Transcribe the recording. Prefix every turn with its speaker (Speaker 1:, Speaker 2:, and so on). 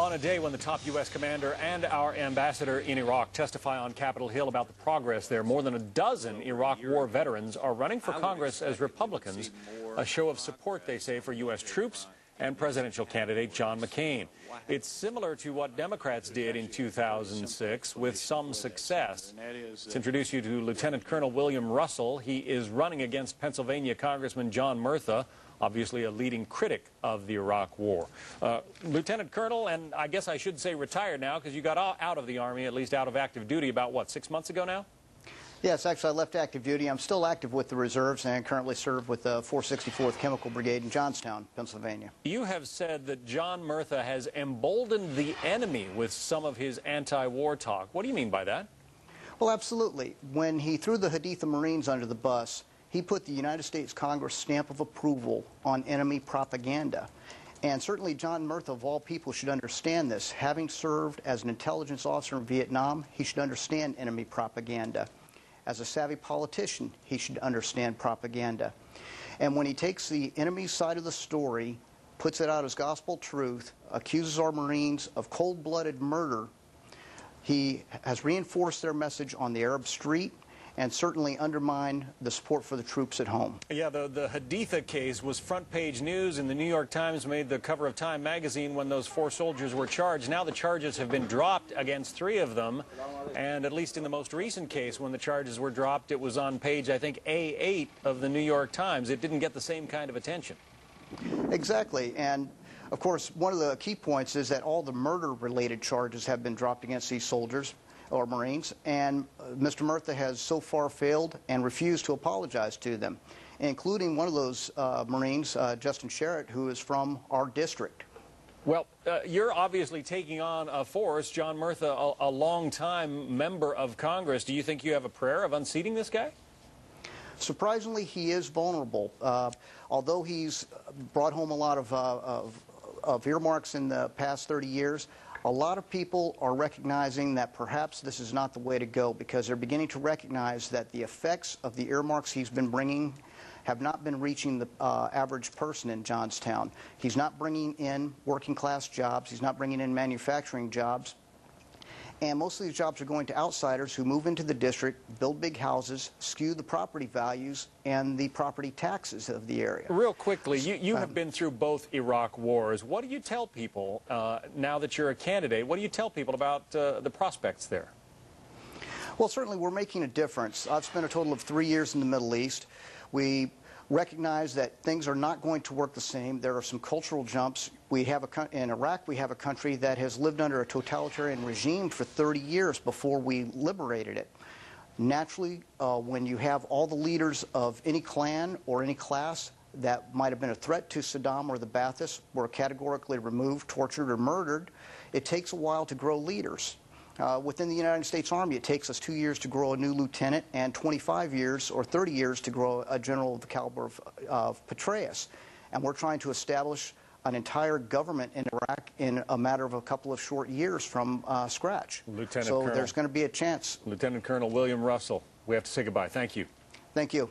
Speaker 1: On a day when the top U.S. commander and our ambassador in Iraq testify on Capitol Hill about the progress there, more than a dozen Iraq war veterans are running for Congress as Republicans, a show of support, they say, for U.S. troops and presidential candidate John McCain. It's similar to what Democrats did in 2006 with some success. Let's introduce you to Lieutenant Colonel William Russell. He is running against Pennsylvania Congressman John Murhta, obviously a leading critic of the Iraq War. Lieutenant Colonel, and I guess I should say retired now because you got out of the Army, at least out of active duty, about, what, 6 months ago now?
Speaker 2: Yes, actually I left active duty. I'm still active with the reserves and currently serve with the 464th Chemical Brigade in Johnstown, Pennsylvania.
Speaker 1: You have said that John Murhta has emboldened the enemy with some of his anti-war talk. What do you mean by that?
Speaker 2: Well, absolutely. When he threw the Haditha Marines under the bus, he put the United States Congress stamp of approval on enemy propaganda. And certainly John Murhta, of all people, should understand this. Having served as an intelligence officer in Vietnam, he should understand enemy propaganda. As a savvy politician, he should understand propaganda. And when he takes the enemy's side of the story, puts it out as gospel truth, accuses our Marines of cold-blooded murder, he has reinforced their message on the Arab street and certainly undermined the support for the troops at home.
Speaker 1: Yeah, the Haditha case was front-page news, and the New York Times made the cover of Time magazine when those 4 soldiers were charged. Now the charges have been dropped against 3 of them, and at least in the most recent case, when the charges were dropped, it was on page, I think, A8 of the New York Times. It didn't get the same kind of attention.
Speaker 2: Exactly, and of course, one of the key points is that all the murder-related charges have been dropped against these soldiers or Marines, and Mr. Murhta has so far failed and refused to apologize to them, including one of those Marines, Justin Sherritt, who is from our district.
Speaker 1: Well, you're obviously taking on a force. John Murhta, a long-time member of Congress. Do you think you have a prayer of unseating this guy?
Speaker 2: Surprisingly, he is vulnerable. Although he's brought home a lot of earmarks in the past 30 years, a lot of people are recognizing that perhaps this is not the way to go, because they're beginning to recognize that the effects of the earmarks he's been bringing have not been reaching the average person in Johnstown. He's not bringing in working-class jobs. He's not bringing in manufacturing jobs. And most of these jobs are going to outsiders who move into the district, build big houses, skew the property values and the property taxes of the area.
Speaker 1: Real quickly, you have been through both Iraq wars. What do you tell people, now that you're a candidate, what do you tell people about the prospects there?
Speaker 2: Well, certainly we're making a difference. I've spent a total of 3 years in the Middle East. We recognize that things are not going to work the same. There are some cultural jumps. In Iraq, we have a country that has lived under a totalitarian regime for 30 years before we liberated it. Naturally, when you have all the leaders of any clan or any class that might have been a threat to Saddam or the Baathists were categorically removed, tortured, or murdered, it takes a while to grow leaders. Within the United States Army, it takes us 2 years to grow a new lieutenant and 25 years or 30 years to grow a general of the caliber of Petraeus. And we're trying to establish an entire government in Iraq in a matter of a couple of short years from scratch.
Speaker 1: Lieutenant
Speaker 2: so
Speaker 1: Colonel,
Speaker 2: there's going to be a chance.
Speaker 1: Lieutenant Colonel William Russell, we have to say goodbye. Thank you.
Speaker 2: Thank you.